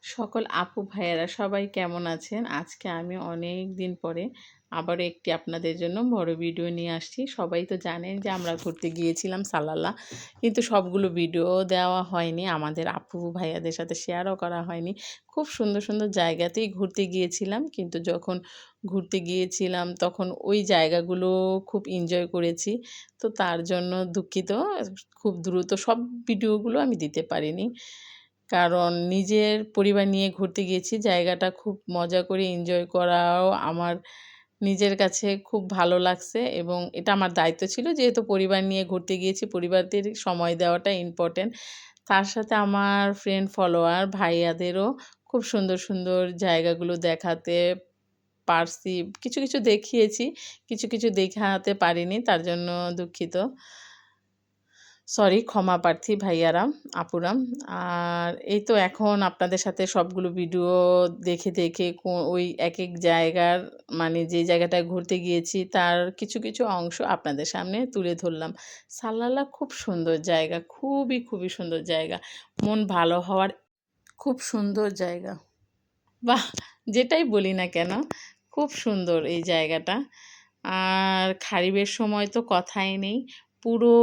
সকল আপু ভাইয়েরা সবাই কেমন আছেন? আজকে আমি অনেক দিন পরে আবারও একটি আপনাদের জন্য বড় ভিডিও নিয়ে আসছি। সবাই তো জানেন যে আমরা ঘুরতে গিয়েছিলাম সালালা। কিন্তু সবগুলো ভিডিও দেওয়া হয়নি। আমাদের আপু ভাইয়াদের সাথে শেয়ারও করা হয়নি। খুব সুন্দর, সুন্দর জায়গাতেই ঘুরতে গিয়েছিলাম। কিন্তু যখন ঘুরতে গিয়েছিলাম তখন ওই জায়গাগুলো খুব এনজয় করেছি। তো তার জন্য দুঃখিত। খুব দ্রুত সব ভিডিওগুলো আমি দিতে পারিনি। কারণ নিজের পরিবার নিয়ে ঘুরতে গিয়েছি। জায়গাটা খুব মজা করে এনজয় করাও আমার নিজের কাছে খুব ভালো লাগছে এবং এটা আমার দায়িত্ব ছিল। যেহেতু পরিবার নিয়ে ঘুরতে গিয়েছি, পরিবারদের সময় দেওয়াটা ইম্পোর্টেন্ট। তার সাথে আমার ফ্রেন্ড ফলোয়ার ভাইয়াদেরও খুব সুন্দর, সুন্দর জায়গাগুলো দেখাতে পারছি। কিছু, কিছু দেখিয়েছি, কিছু, কিছু দেখাতে পারিনি। তার জন্য দুঃখিত। সরি, ক্ষমা প্রার্থী ভাইয়ারা, আপুরা। আর এই তো এখন আপনাদের সাথে সবগুলো ভিডিও দেখে, দেখে ওই একেক জায়গার মানে যে জায়গাটায় ঘুরতে গিয়েছি তার কিছু, কিছু অংশ আপনাদের সামনে তুলে ধরলাম। সালালা খুব সুন্দর জায়গা, খুবই, খুবই সুন্দর জায়গা। মন ভালো হওয়ার খুব সুন্দর জায়গা। বাহ! যেটাই বলি না কেন, খুব সুন্দর এই জায়গাটা। আর খারিবের সময় তো কথাই নেই। পুরো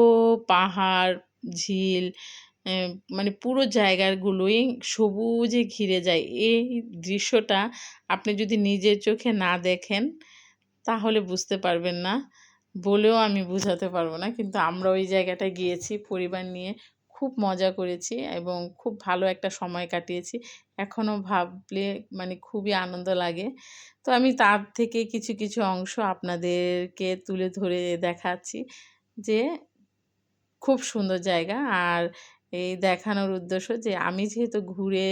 পাহাড়, ঝিল, এ মানে পুরো জায়গাগুলোই সবুজে ঘিরে যায়। এই দৃশ্যটা আপনি যদি নিজের চোখে না দেখেন, তাহলে বুঝতে পারবেন না। বলেও আমি বুঝাতে পারব না। কিন্তু আমরা ওই জায়গাটায় গিয়েছি পরিবার নিয়ে। খুব মজা করেছি এবং খুব ভালো একটা সময় কাটিয়েছি। এখনও ভাবলে মানে খুবই আনন্দ লাগে। তো আমি তার থেকে কিছু, কিছু অংশ আপনাদেরকে তুলে ধরে দেখাচ্ছি যে খুব সুন্দর জায়গা। আর এই দেখানোর উদ্দেশ্য যে আমি যেহেতু ঘুরে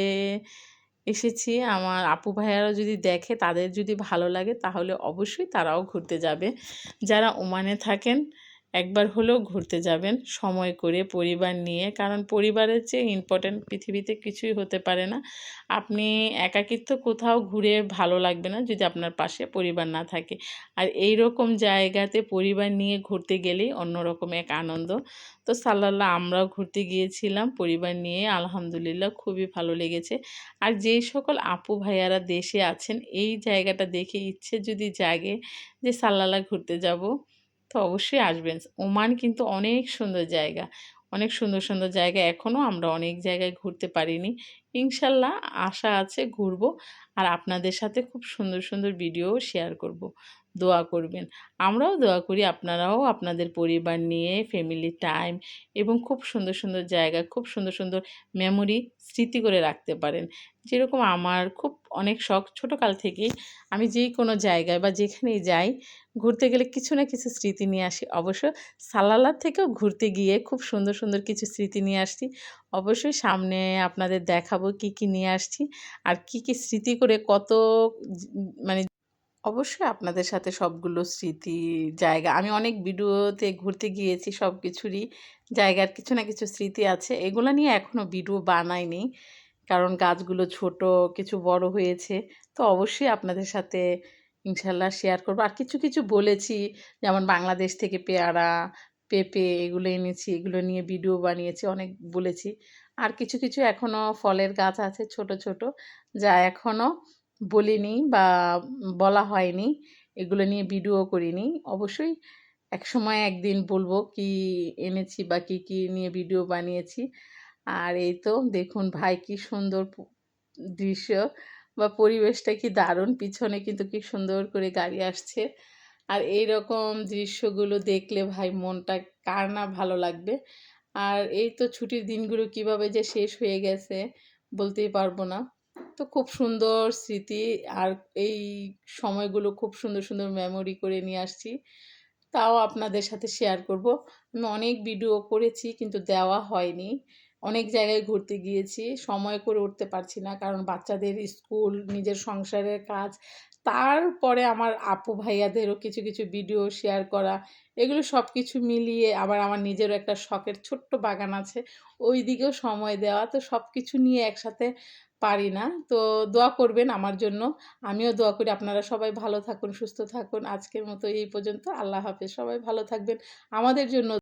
এসেছি, আমার আপু ভাইয়ারাও যদি দেখে, তাদের যদি ভালো লাগে তাহলে অবশ্যই তারাও ঘুরতে যাবে। যারা ওমানে থাকেন একবার হলেও ঘুরতে যাবেন সময় করে পরিবার নিয়ে। কারণ পরিবারের চেয়ে ইম্পোর্টেন্ট পৃথিবীতে কিছুই হতে পারে না। আপনি একাকিত্ব কোথাও ঘুরে ভালো লাগবে না যদি আপনার পাশে পরিবার না থাকে। আর এইরকম জায়গাতে পরিবার নিয়ে ঘুরতে গেলেই অন্যরকম এক আনন্দ। তো সালাল্লাহ আমরাও ঘুরতে গিয়েছিলাম পরিবার নিয়ে। আলহামদুলিল্লাহ খুবই ভালো লেগেছে। আর যেই সকল আপু ভাইয়ারা দেশে আছেন এই জায়গাটা দেখে ইচ্ছে যদি জাগে যে সালালা ঘুরতে যাব, তো অবশ্যই আসবেন। ওমান কিন্তু অনেক সুন্দর জায়গা। অনেক সুন্দর, সুন্দর জায়গা এখনও আমরা অনেক জায়গায় ঘুরতে পারিনি। ইনশাল্লাহ আশা আছে ঘুরব। আর আপনাদের সাথে খুব সুন্দর, সুন্দর ভিডিও শেয়ার করব। দোয়া করবেন। আমরাও দোয়া করি আপনারাও আপনাদের পরিবার নিয়ে ফ্যামিলি টাইম এবং খুব সুন্দর, সুন্দর জায়গা, খুব সুন্দর, সুন্দর মেমোরি স্মৃতি করে রাখতে পারেন। যেরকম আমার খুব অনেক শখ ছোটোকাল থেকেই আমি যেই কোনো জায়গায় বা যেখানেই যাই ঘুরতে গেলে কিছু না কিছু স্মৃতি নিয়ে আসি। অবশ্য সালালার থেকেও ঘুরতে গিয়ে খুব সুন্দর, সুন্দর কিছু স্মৃতি নিয়ে আসছি। অবশ্যই সামনে আপনাদের দেখাবো কী, কী নিয়ে আসছি আর কী, কী স্মৃতি করে কত মানে অবশ্যই আপনাদের সাথে সবগুলো স্মৃতি জায়গা আমি অনেক ভিডিওতে ঘুরতে গিয়েছি, সব কিছুরই জায়গার কিছু না কিছু স্মৃতি আছে। এগুলো নিয়ে এখনও ভিডিও বানাইনি। কারণ গাছগুলো ছোট, কিছু বড় হয়েছে। তো অবশ্যই আপনাদের সাথে ইনশাল্লাহ শেয়ার করব। আর কিছু, কিছু বলেছি যেমন বাংলাদেশ থেকে পেয়ারা, পেঁপে এগুলো এনেছি, এগুলো নিয়ে ভিডিও বানিয়েছি, অনেক বলেছি। আর কিছু, কিছু এখনও ফলের গাছ আছে ছোট, ছোট যা এখনও বলিনি বা বলা হয়নি। এগুলো নিয়ে ভিডিও করিনি। অবশ্যই একসময় একদিন বলব কি এনেছি বা কী, কী নিয়ে ভিডিও বানিয়েছি। আর এই তো দেখুন ভাই কি সুন্দর দৃশ্য বা পরিবেশটা কি দারুণ। পিছনে কিন্তু কি সুন্দর করে গাড়ি আসছে। আর এইরকম দৃশ্যগুলো দেখলে ভাই মনটা কার না ভালো লাগবে। আর এই তো ছুটির দিনগুলো কিভাবে যে শেষ হয়ে গেছে বলতেই পারবো না। তো খুব সুন্দর স্মৃতি আর এই সময়গুলো খুব সুন্দর, সুন্দর মেমোরি করে নিয়ে আসছি। তাও আপনাদের সাথে শেয়ার করব। আমি অনেক ভিডিও করেছি কিন্তু দেওয়া হয়নি। অনেক জায়গায় ঘুরতে গিয়েছি, সময় করে উঠতে পারছি না কারণ বাচ্চাদের স্কুল, নিজের সংসারের কাজ। তারপরে আমার আপু ভাইয়াদেরও কিছু, কিছু ভিডিও শেয়ার করা। এগুলো সব কিছু মিলিয়ে আবার আমার নিজেরও একটা শখের ছোট্ট বাগান আছে। ওই দিকেও সময় দেওয়া। তো সব কিছু নিয়ে একসাথে পারি না। তো দোয়া করবেন আমার জন্য। আমিও দোয়া করি আপনারা সবাই ভালো থাকুন, সুস্থ থাকুন। আজকের মতো এই পর্যন্ত। আল্লাহ হাফেজ। সবাই ভালো থাকবেন। আমাদের জন্য